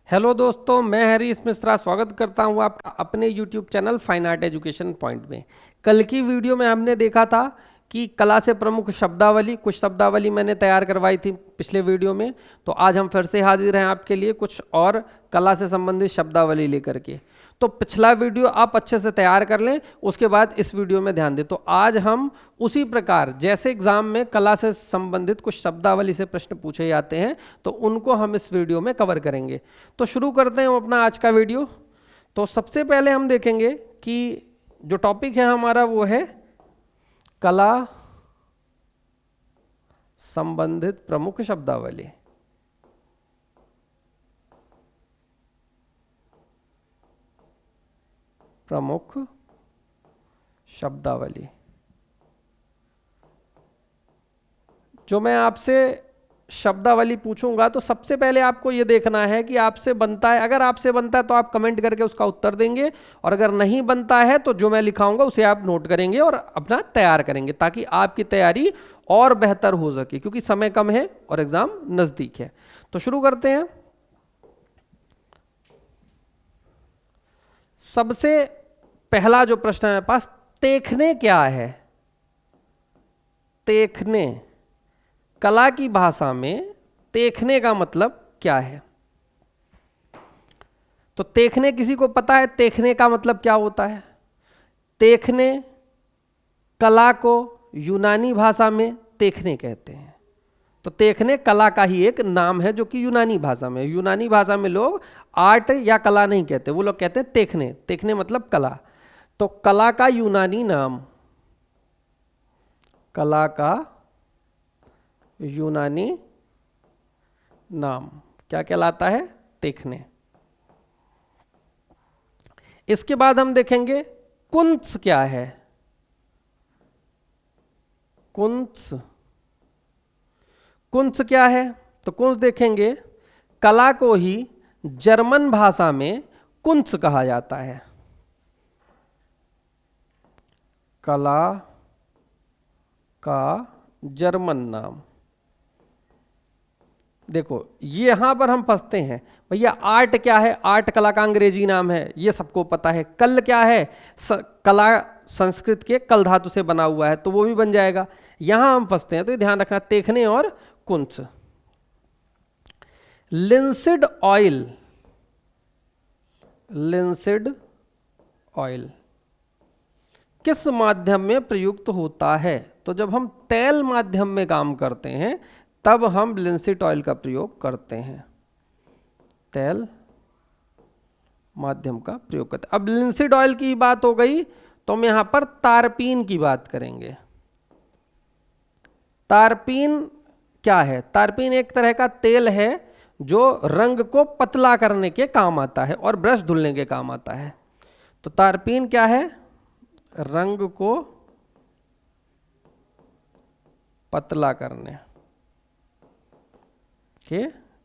Hello दोस्तों, मैं हरीश मिश्रा स्वागत करता हूं आपका अपने YouTube channel fine art education point में। कल की वीडियो में हमने देखा था कि कला से प्रमुख शब्दावली, कुछ शब्दावली मैंने तैयार करवाई थी पिछले वीडियो में। तो आज हम फिर से हाजिर हैं आपके लिए कुछ और कला से संबंधित शब्दावली लेकर के। तो पिछला वीडियो आप अच्छे से तैयार कर लें, उसके बाद इस वीडियो में ध्यान दें। तो आज हम उसी प्रकार जैसे एग्जाम में कला से संबंधित कुछ शब्दावली से प्रश्न पूछे जाते हैं, तो उनको हम इस वीडियो में कवर करेंगे। तो शुरू करते हैं अपना आज का वीडियो। तो सबसे पहले हम देखेंगे कि जो टॉपिक है हमारा वो है कला संबंधित प्रमुख शब्दावली। प्रमुख शब्दावली जो मैं आपसे शब्दावली पूछूंगा तो सबसे पहले आपको यह देखना है कि आपसे बनता है। अगर आपसे बनता है तो आप कमेंट करके उसका उत्तर देंगे, और अगर नहीं बनता है तो जो मैं लिखाऊंगा उसे आप नोट करेंगे और अपना तैयार करेंगे, ताकि आपकी तैयारी और बेहतर हो सके, क्योंकि समय कम है और एग्जाम नजदीक है। तो शुरू करते हैं। सबसे पहला जो प्रश्न है मेरे पास, देखने क्या है? देखने, कला की भाषा में देखने का मतलब क्या है? तो देखने, किसी को पता है देखने का मतलब क्या होता है? देखने, कला को यूनानी भाषा में देखने कहते हैं। तो देखने कला का ही एक नाम है, जो कि यूनानी भाषा में, यूनानी भाषा में लोग आर्ट या कला नहीं कहते, वो लोग कहते हैं देखने। देखने मतलब कला। तो कला का यूनानी नाम, कला का यूनानी नाम क्या कहलाता है? देखने। इसके बाद हम देखेंगे कुंत्स क्या है। कुंत्स, कुंत्स क्या है? तो कुंत्स देखेंगे, कला को ही जर्मन भाषा में कुंत्स कहा जाता है। कला का जर्मन नाम। देखो यहां पर हम फंसते हैं, भैया आर्ट क्या है? आर्ट कला का अंग्रेजी नाम है, ये सबको पता है। कल क्या है? कला संस्कृत के कल धातु से बना हुआ है, तो वो भी बन जाएगा। यहां हम फंसते हैं, तो ध्यान रखना, देखने और कुंत्स। लिंसिड ऑयल, लिंसिड ऑयल किस माध्यम में प्रयुक्त होता है? तो जब हम तेल माध्यम में काम करते हैं तब हम लिंसिड ऑयल का प्रयोग करते हैं। तेल माध्यम का प्रयोग करते हैं। अब लिंसिड ऑयल की बात हो गई, तो हम यहां पर तारपीन की बात करेंगे। तारपीन क्या है? तारपीन एक तरह का तेल है जो रंग को पतला करने के काम आता है और ब्रश धुलने के काम आता है। तो तारपीन क्या है? रंग को पतला करने के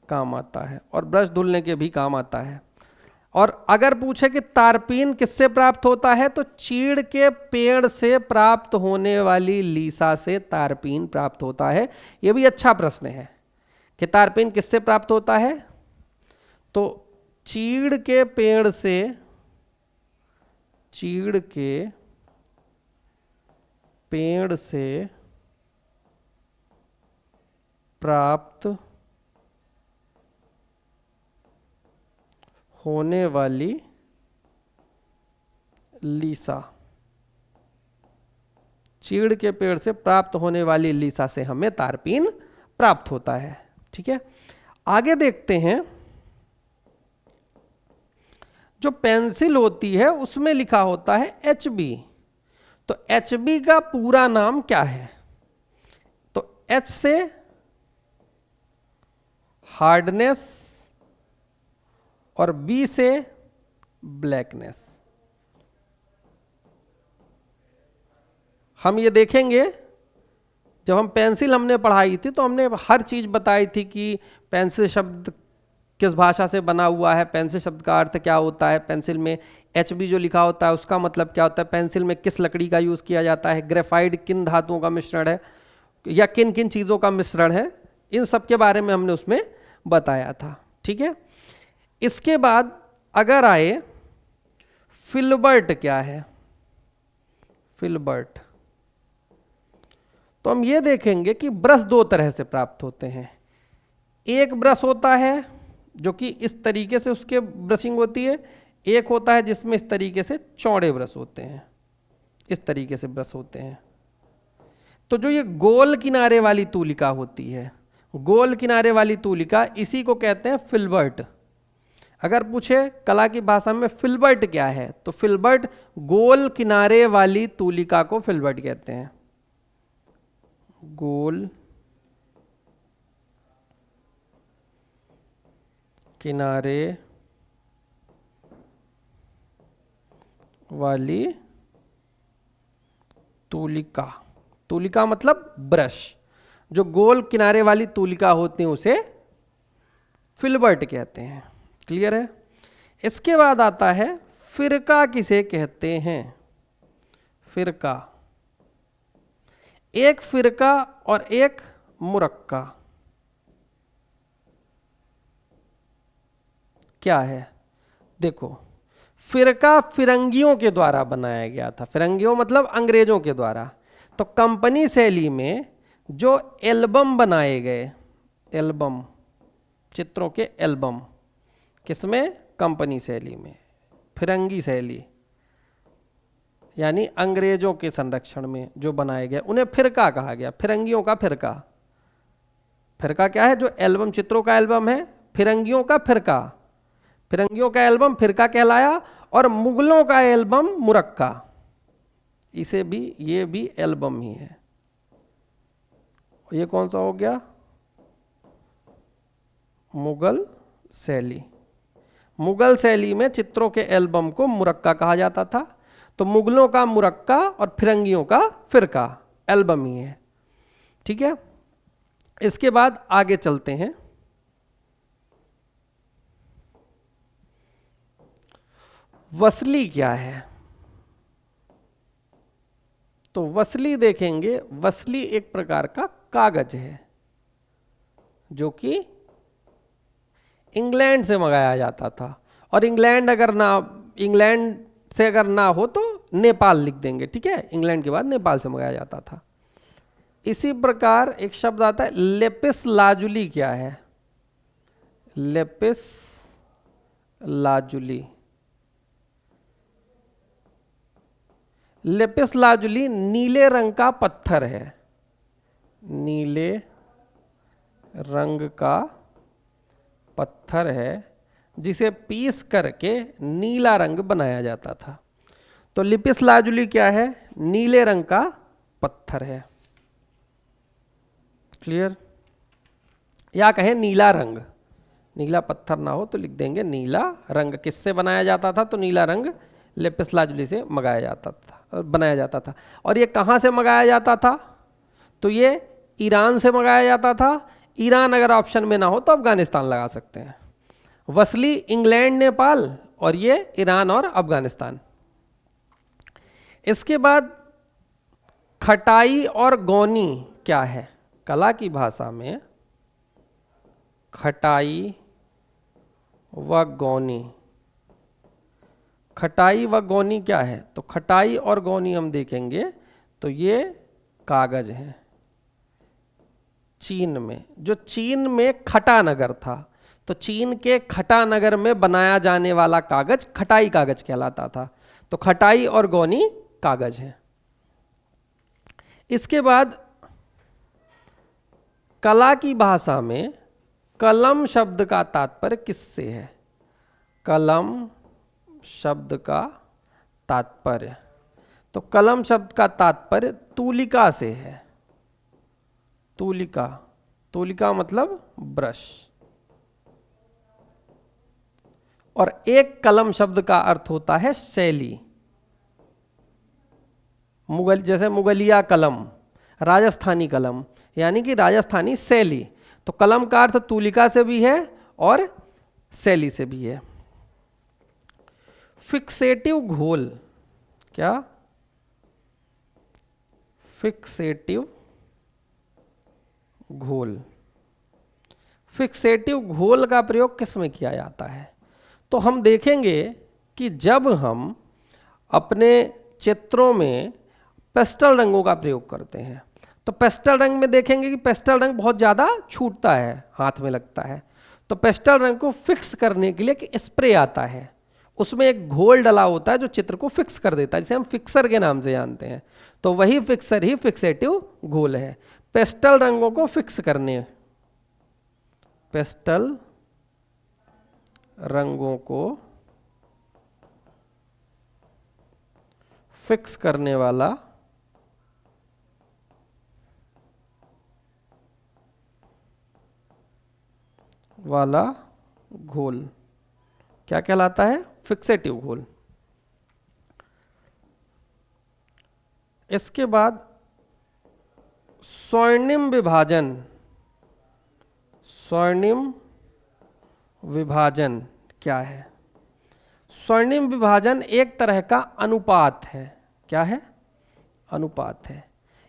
काम आता है और ब्रश धुलने के भी काम आता है। और अगर पूछे कि तारपीन किससे प्राप्त होता है, तो चीड़ के पेड़ से प्राप्त होने वाली लीसा से तारपीन प्राप्त होता है। यह भी अच्छा प्रश्न है कि तारपीन किससे प्राप्त होता है। तो चीड़ के पेड़ से, चीड़ के पेड़ से प्राप्त होने वाली लीसा, चीड़ के पेड़ से प्राप्त होने वाली लीसा से हमें तारपीन प्राप्त होता है। ठीक है, आगे देखते हैं। जो पेंसिल होती है उसमें लिखा होता है HB। तो HB का पूरा नाम क्या है? तो H से हार्डनेस और B से ब्लैकनेस। हम ये देखेंगे, जब हम पेंसिल हमने पढ़ाई थी तो हमने हर चीज बताई थी कि पेंसिल शब्द किस भाषा से बना हुआ है, पेंसिल शब्द का अर्थ क्या होता है, पेंसिल में HB जो लिखा होता है उसका मतलब क्या होता है, पेंसिल में किस लकड़ी का यूज किया जाता है, ग्रेफाइट किन धातुओं का मिश्रण है या किन किन चीजों का मिश्रण है, इन सब के बारे में हमने उसमें बताया था। ठीक है, इसके बाद अगर आए फिल्बर्ट, क्या है फिल्बर्ट, तो हम ये देखेंगे कि ब्रश दो तरह से प्राप्त होते हैं। एक ब्रश होता है जो कि इस तरीके से उसके ब्रशिंग होती है, एक होता है जिसमें इस तरीके से चौड़े ब्रश होते हैं, इस तरीके से ब्रश होते हैं। तो जो ये गोल किनारे वाली तूलिका होती है, गोल किनारे वाली तूलिका, इसी को कहते हैं फिल्बर्ट। अगर पूछे कला की भाषा में फिल्बर्ट क्या है, तो फिल्बर्ट गोल किनारे वाली तूलिका को फिल्बर्ट कहते हैं। गोल किनारे वाली तूलिका, तूलिका मतलब ब्रश, जो गोल किनारे वाली तूलिका होती है उसे फिल्बर्ट कहते हैं। क्लियर है? इसके बाद आता है फिरका किसे कहते हैं। फिरका, एक फिरका और एक मुरक्का क्या है? देखो, फिरका फिरंगियों के द्वारा बनाया गया था, फिरंगियों मतलब अंग्रेजों के द्वारा। तो कंपनी शैली में जो एल्बम बनाए गए, एल्बम, चित्रों के एल्बम, किसमें? कंपनी शैली में, फिरंगी शैली, यानी अंग्रेजों के संरक्षण में जो बनाए गए उन्हें फिरका कहा गया, फिरंगियों का फिरका। फिरका क्या है? जो एल्बम, चित्रों का एल्बम है, फिरंगियों का फिरका, फिरंगियों का एल्बम फिरका कहलाया। और मुगलों का एल्बम मुरक्का, इसे भी, ये भी एल्बम ही है। ये कौन सा हो गया? मुगल शैली। मुगल शैली में चित्रों के एल्बम को मुरक्का कहा जाता था। तो मुगलों का मुरक्का और फिरंगियों का फिरका एल्बम ही है। ठीक है, इसके बाद आगे चलते हैं। वसली क्या है? तो वसली देखेंगे, वसली एक प्रकार का कागज है जो कि इंग्लैंड से मंगाया जाता था। और इंग्लैंड से अगर ना हो तो नेपाल लिख देंगे, ठीक है? इंग्लैंड के बाद नेपाल से मंगाया जाता था। इसी प्रकार एक शब्द आता है लेपिस लाजुली, क्या है? लेपिस लाजुली, लेपिस लाजुली नीले रंग का पत्थर है, नीले रंग का पत्थर है जिसे पीस करके नीला रंग बनाया जाता था। तो लिपिस लाजुली क्या है? नीले रंग का पत्थर है। क्लियर? या कहें नीला रंग, नीला पत्थर ना हो तो लिख देंगे नीला रंग। किससे बनाया जाता था? तो नीला रंग लेपिस लाजुली से मंगाया जाता था, बनाया जाता था। और ये कहाँ से मंगाया जाता था? तो ये ईरान से मंगाया जाता था। ईरान अगर ऑप्शन में ना हो तो अफगानिस्तान लगा सकते हैं। वसली इंग्लैंड, नेपाल, और ये ईरान और अफगानिस्तान। इसके बाद खटाई और गौनी क्या है? कला की भाषा में खटाई व गौनी, खटाई व गौनी क्या है? तो खटाई और गौनी हम देखेंगे तो ये कागज है। चीन में, जो चीन में खटा नगर था, तो चीन के खटा नगर में बनाया जाने वाला कागज खटाई कागज कहलाता था। तो खटाई और गौनी कागज है। इसके बाद कला की भाषा में कलम शब्द का तात्पर्य किससे है? कलम शब्द का तात्पर्य, तो कलम शब्द का तात्पर्य तूलिका से है। तूलिका, तूलिका मतलब ब्रश। और एक कलम शब्द का अर्थ होता है शैली। मुगल, जैसे मुगलिया कलम, राजस्थानी कलम, यानी कि राजस्थानी शैली। तो कलम का अर्थ तूलिका से भी है और शैली से भी है। फिक्सेटिव घोल, क्या? फिक्सेटिव घोल, फिक्सेटिव घोल का प्रयोग किस में किया जाता है? तो हम देखेंगे कि जब हम अपने चित्रों में पेस्टल रंगों का प्रयोग करते हैं तो पेस्टल रंग में देखेंगे कि पेस्टल रंग बहुत ज़्यादा छूटता है, हाथ में लगता है। तो पेस्टल रंग को फिक्स करने के लिए एक स्प्रे आता है, उसमें एक घोल डला होता है जो चित्र को फिक्स कर देता है, जिसे हम फिक्सर के नाम से जानते हैं। तो वही फिक्सर ही फिक्सेटिव घोल है। पेस्टल रंगों को फिक्स करने, पेस्टल रंगों को फिक्स करने वाला घोल क्या कहलाता है? फिक्सेटिव घोल। इसके बाद स्वर्णिम विभाजन। स्वर्णिम विभाजन क्या है? स्वर्णिम विभाजन एक तरह का अनुपात है। क्या है? अनुपात है।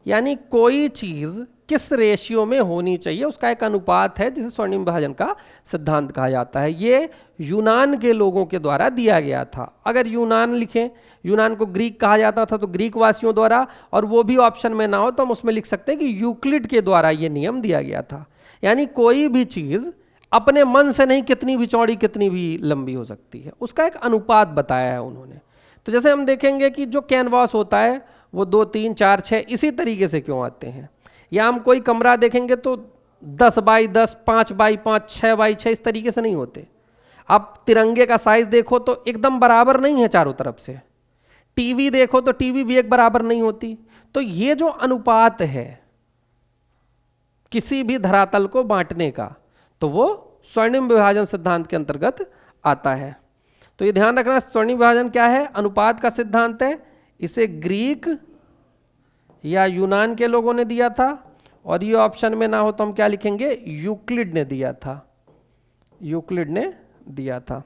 यानी कोई चीज किस रेशियो में होनी चाहिए उसका एक अनुपात है, जिसे स्वर्णिम विभाजन का सिद्धांत कहा जाता है। ये यूनान के लोगों के द्वारा दिया गया था। अगर यूनान लिखें, यूनान को ग्रीक कहा जाता था, तो ग्रीक वासियों द्वारा, और वो भी ऑप्शन में ना हो तो हम उसमें लिख सकते हैं कि यूक्लिड के द्वारा ये नियम दिया गया था। यानी कोई भी चीज अपने मन से नहीं, कितनी भी चौड़ी कितनी भी लंबी हो सकती है, उसका एक अनुपात बताया है उन्होंने। तो जैसे हम देखेंगे कि जो कैनवास होता है वो 2, 3, 4, 6 इसी तरीके से क्यों आते हैं, या हम कोई कमरा देखेंगे तो 10 बाई 10, 5 बाई 5, 6 बाई 6 इस तरीके से नहीं होते। आप तिरंगे का साइज देखो तो एकदम बराबर नहीं है चारों तरफ से। टीवी देखो तो टीवी भी एक बराबर नहीं होती। तो ये जो अनुपात है किसी भी धरातल को बांटने का, तो वो स्वर्णिम विभाजन सिद्धांत के अंतर्गत आता है। तो ये ध्यान रखना, स्वर्णिम विभाजन क्या है? अनुपात का सिद्धांत है। इसे ग्रीक या यूनान के लोगों ने दिया था, और ये ऑप्शन में ना हो तो हम क्या लिखेंगे? यूक्लिड ने दिया था। यूक्लिड ने दिया था।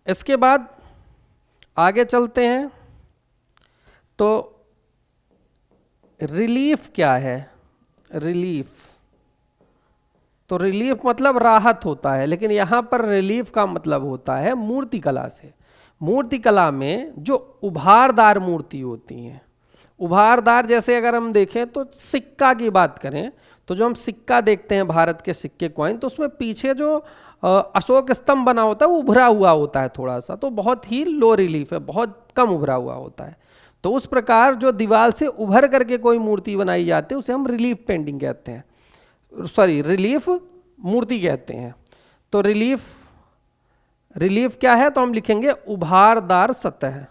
इसके बाद आगे चलते हैं। तो रिलीफ क्या है? रिलीफ, तो रिलीफ मतलब राहत होता है, लेकिन यहां पर रिलीफ का मतलब होता है मूर्तिकला से। मूर्तिकला में जो उभारदार मूर्ति होती हैं, उभारदार, जैसे अगर हम देखें तो सिक्का की बात करें तो जो हम सिक्का देखते हैं भारत के सिक्के कॉइन, तो उसमें पीछे जो अशोक स्तंभ बना होता है वो उभरा हुआ होता है थोड़ा सा, तो बहुत ही लो रिलीफ है, बहुत कम उभरा हुआ होता है। तो उस प्रकार जो दीवार से उभर करके कोई मूर्ति बनाई जाती है उसे हम रिलीफ पेंटिंग कहते हैं, सॉरी रिलीफ मूर्ति कहते हैं। तो रिलीफ क्या है? तो हम लिखेंगे उभारदार सतह।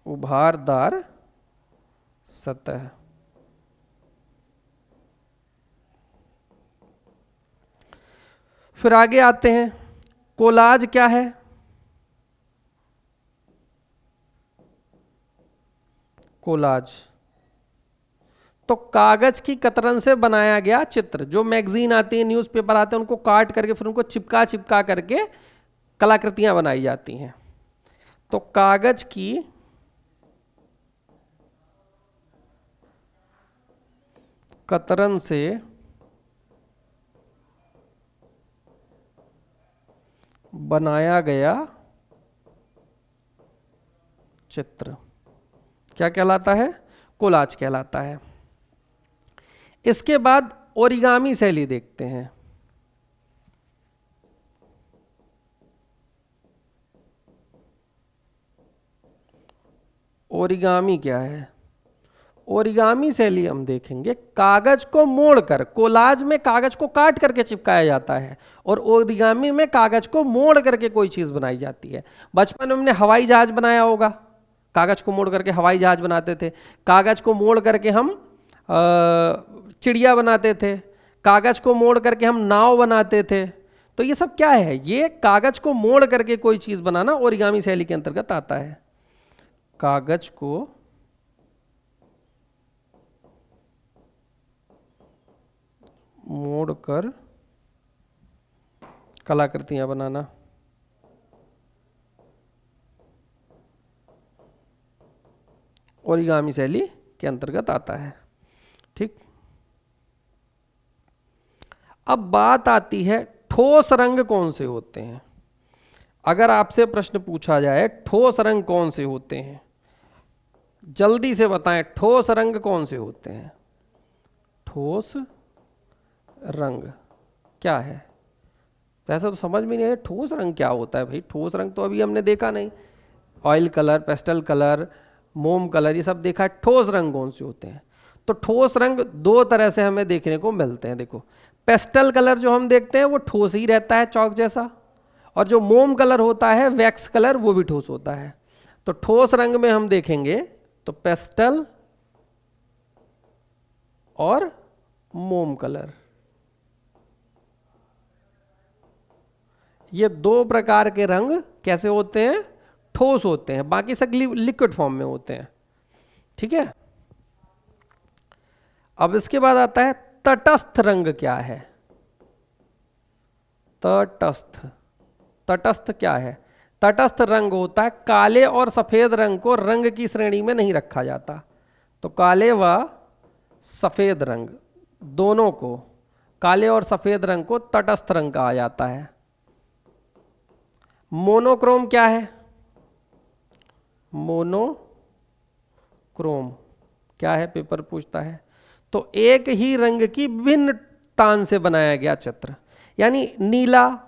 उभारदार सतह। फिर आगे आते हैं, कोलाज क्या है? कोलाज तो कागज की कतरन से बनाया गया चित्र। जो मैगजीन आती है, न्यूज़पेपर आते हैं, उनको काट करके फिर उनको चिपका चिपका करके कलाकृतियां बनाई जाती हैं। तो कागज की कतरन से बनाया गया चित्र क्या कहलाता है? कोलाज कहलाता है। इसके बाद ओरिगामी शैली देखते हैं। ओरिगामी क्या है? ओरिगामी शैली हम देखेंगे कागज को मोड़कर, कोलाज में कागज को काट करके चिपकाया जाता है, और ओरिगामी में कागज को मोड़ करके कोई चीज बनाई जाती है। बचपन में हमने हवाई जहाज बनाया होगा, कागज को मोड़ करके हवाई जहाज बनाते थे। कागज को मोड़ करके हम चिड़िया बनाते थे। कागज को मोड़ करके हम नाव बनाते थे। तो ये सब क्या है? ये कागज को मोड़ करके कोई चीज बनाना ओरिगामी शैली के अंतर्गत आता है। कागज को मोड़कर कलाकृतियां बनाना। ओरिगामी शैली के अंतर्गत आता है। ठीक, अब बात आती है ठोस रंग कौन से होते हैं? अगर आपसे प्रश्न पूछा जाए ठोस रंग कौन से होते हैं, जल्दी से बताएं, ठोस रंग कौन से होते हैं? ठोस रंग क्या है? तो ऐसा तो समझ में नहीं आया, ठोस रंग क्या होता है भाई? ठोस रंग तो अभी हमने देखा नहीं। ऑयल कलर, पेस्टल कलर, मोम कलर, ये सब देखा है। ठोस रंग कौन से होते हैं? तो ठोस रंग दो तरह से हमें देखने को मिलते हैं। देखो, पेस्टल कलर जो हम देखते हैं वो ठोस ही रहता है, चौक जैसा, और जो मोम कलर होता है, वैक्स कलर, वो भी ठोस होता है। तो ठोस रंग में हम देखेंगे तो पेस्टल और मोम कलर, ये दो प्रकार के रंग कैसे होते हैं? ठोस होते हैं, बाकी सब लिक्विड फॉर्म में होते हैं। ठीक है, अब इसके बाद आता है तटस्थ रंग क्या है? तटस्थ, तटस्थ क्या है? तटस्थ रंग होता है, काले और सफेद रंग को रंग की श्रेणी में नहीं रखा जाता। तो काले व सफेद रंग दोनों को, काले और सफेद रंग को तटस्थ रंग कहा जाता है। मोनोक्रोम क्या है? मोनोक्रोम क्या है, पेपर पूछता है। तो एक ही रंग की विभिन्न तान से बनाया गया चित्र, यानी नीला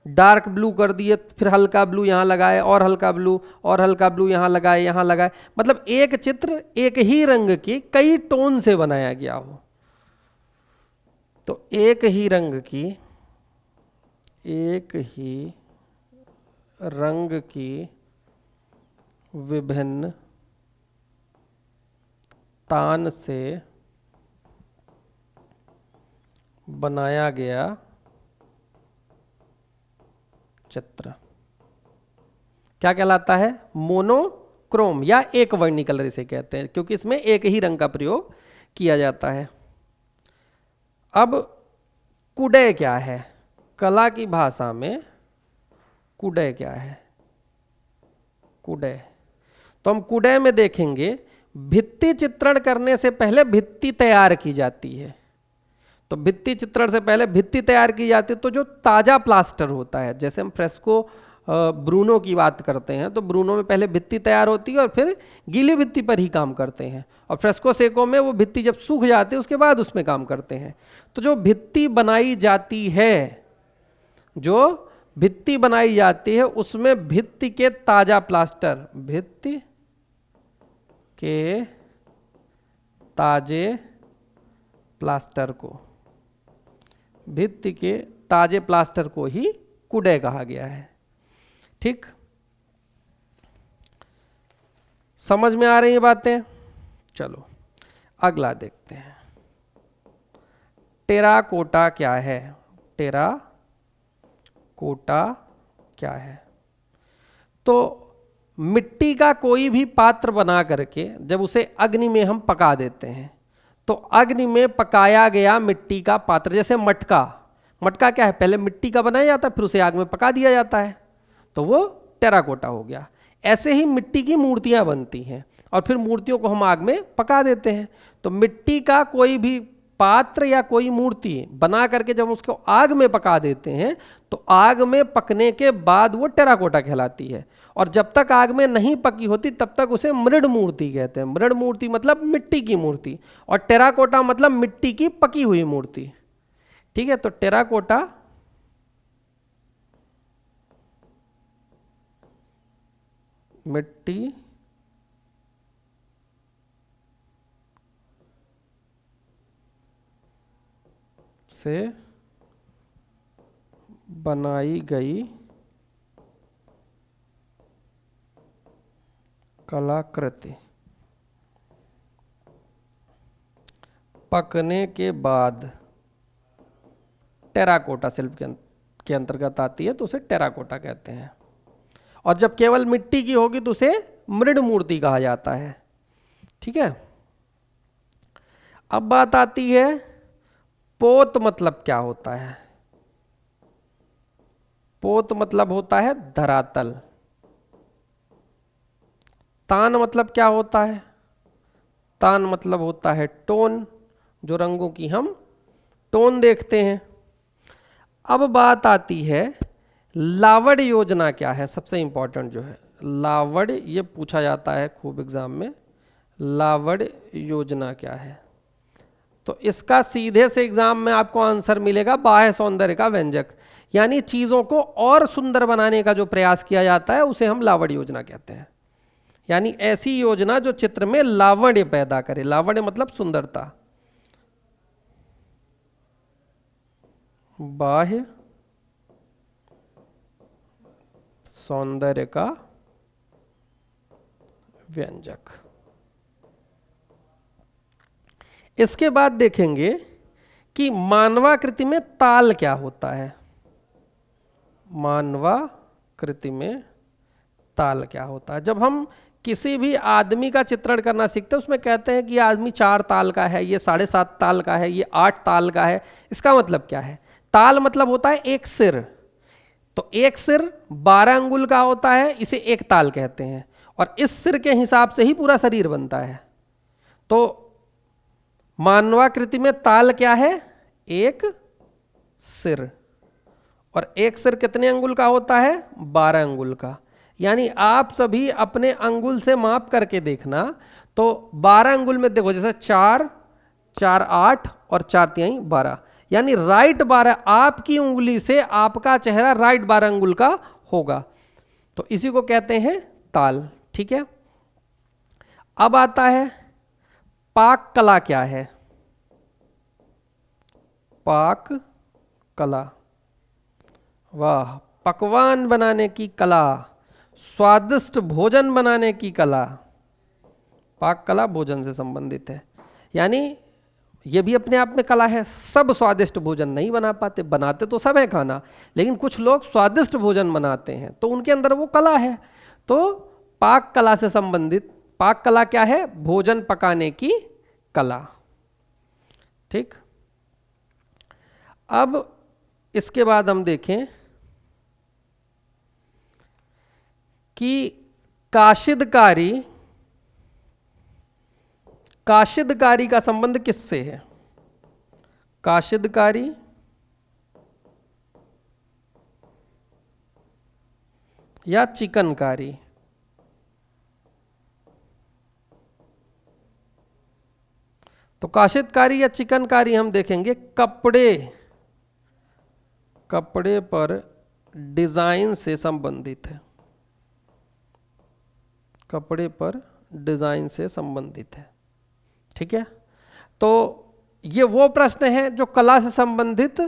डार्क ब्लू कर दिए, फिर हल्का ब्लू यहां लगाए, और हल्का ब्लू, और हल्का ब्लू यहां लगाए, यहां लगाए, मतलब एक चित्र एक ही रंग की कई टोन से बनाया गया हो। तो एक ही रंग की, एक ही रंग की विभिन्न तान से बनाया गया चित्र क्या कहलाता है? मोनोक्रोम या एक वर्णी कलर इसे कहते हैं, क्योंकि इसमें एक ही रंग का प्रयोग किया जाता है। अब कुडय क्या है? कला की भाषा में कुडय क्या है? कुडय, तो हम कुडय में देखेंगे, भित्ति चित्रण करने से पहले भित्ति तैयार की जाती है। तो भित्ति चित्रण से पहले भित्ति तैयार की जाती है, तो जो ताजा प्लास्टर होता है, जैसे हम फ्रेस्को ब्रूनो की बात करते हैं, तो ब्रूनो में पहले भित्ति तैयार होती है और फिर गीली भित्ति पर ही काम करते हैं, और फ्रेस्को सेको में वो भित्ति जब सूख जाती है उसके बाद उसमें काम करते हैं। तो जो भित्ति बनाई जाती है, जो भित्ति बनाई जाती है उसमें भित्ति के ताजा प्लास्टर, भित्ति के ताजे प्लास्टर को, भित्ति के ताजे प्लास्टर को ही कुडय कहा गया है। ठीक, समझ में आ रही है बातें? चलो अगला देखते हैं। टेराकोटा क्या है? टेराकोटा क्या है? तो मिट्टी का कोई भी पात्र बना करके जब उसे अग्नि में हम पका देते हैं, तो अग्नि में पकाया गया मिट्टी का पात्र, जैसे मटका, मटका क्या है? पहले मिट्टी का बनाया जाता है, फिर उसे आग में पका दिया जाता है, तो वो टेराकोटा हो गया। ऐसे ही मिट्टी की मूर्तियां बनती हैं और फिर मूर्तियों को हम आग में पका देते हैं। तो मिट्टी का कोई भी पात्र या कोई मूर्ति बना करके जब उसको आग में पका देते हैं, तो आग में पकने के बाद वो टेराकोटा कहलाती है। और जब तक आग में नहीं पकी होती तब तक उसे मृण मूर्ति कहते हैं। मृण मूर्ति मतलब मिट्टी की मूर्ति, और टेराकोटा मतलब मिट्टी की पकी हुई मूर्ति। ठीक है, तो टेराकोटा मिट्टी से बनाई गई कलाकृति पकने के बाद टेराकोटा शिल्प के अंतर्गत आती है, तो उसे टेराकोटा कहते हैं। और जब केवल मिट्टी की होगी तो उसे मृण मूर्ति कहा जाता है। ठीक है, अब बात आती है पोत मतलब क्या होता है? पोत मतलब होता है धरातल। तान मतलब क्या होता है? तान मतलब होता है टोन, जो रंगों की हम टोन देखते हैं। अब बात आती है लावड़ योजना क्या है, सबसे इंपॉर्टेंट जो है लावड़, ये पूछा जाता है खूब एग्जाम में, लावड़ योजना क्या है। तो इसका सीधे से एग्जाम में आपको आंसर मिलेगा बाह्य सौंदर्य का व्यंजक, यानी चीजों को और सुंदर बनाने का जो प्रयास किया जाता है उसे हम लावड़ योजना कहते हैं। यानी ऐसी योजना जो चित्र में लावण्य पैदा करे, लावण्य मतलब सुंदरता। बाह्य सौंदर्य का व्यंजक। इसके बाद देखेंगे कि मानवाकृति में ताल क्या होता है। मानवाकृति में ताल क्या होता है। जब हम किसी भी आदमी का चित्रण करना सीखते हैं उसमें कहते हैं कि ये आदमी 4 ताल का है, ये 7.5 ताल का है, ये 8 ताल का है। इसका मतलब क्या है? ताल मतलब होता है एक सिर, तो एक सिर 12 अंगुल का होता है, इसे एक ताल कहते हैं, और इस सिर के हिसाब से ही पूरा शरीर बनता है। तो मानवाकृति में ताल क्या है? एक सिर, और एक सिर कितने अंगुल का होता है? 12 अंगुल का। यानी आप सभी अपने अंगुल से माप करके देखना, तो 12 अंगुल में देखो, जैसे 4, 4, 8 और 4 तिहाई 12, यानी राइट 12, आपकी उंगली से आपका चेहरा राइट 12 अंगुल का होगा, तो इसी को कहते हैं ताल। ठीक है। अब आता है पाक कला क्या है। पाक कला, वाह, पकवान बनाने की कला, स्वादिष्ट भोजन बनाने की कला। पाक कला भोजन से संबंधित है, यानी ये भी अपने आप में कला है। सब स्वादिष्ट भोजन नहीं बना पाते, बनाते तो सब है खाना, लेकिन कुछ लोग स्वादिष्ट भोजन बनाते हैं, तो उनके अंदर वो कला है। तो पाक कला से संबंधित, पाक कला क्या है? भोजन पकाने की कला। ठीक। अब इसके बाद हम देखें कि काशिदकारी, काशिदकारी का संबंध किससे है? काशिदकारी या चिकनकारी? तो काशिदकारी या चिकनकारी हम देखेंगे कपड़े पर डिजाइन से संबंधित है। कपड़े पर डिजाइन से संबंधित है। ठीक है। तो ये वो प्रश्न है जो कला से संबंधित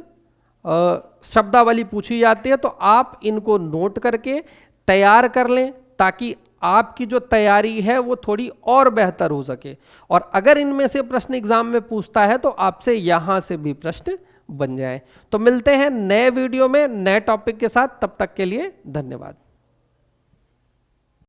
शब्दावली पूछी जाती है, तो आप इनको नोट करके तैयार कर लें, ताकि आपकी जो तैयारी है वो थोड़ी और बेहतर हो सके। और अगर इनमें से प्रश्न एग्जाम में पूछता है तो आपसे यहां से भी प्रश्न बन जाए। तो मिलते हैं नए वीडियो में नए टॉपिक के साथ, तब तक के लिए धन्यवाद।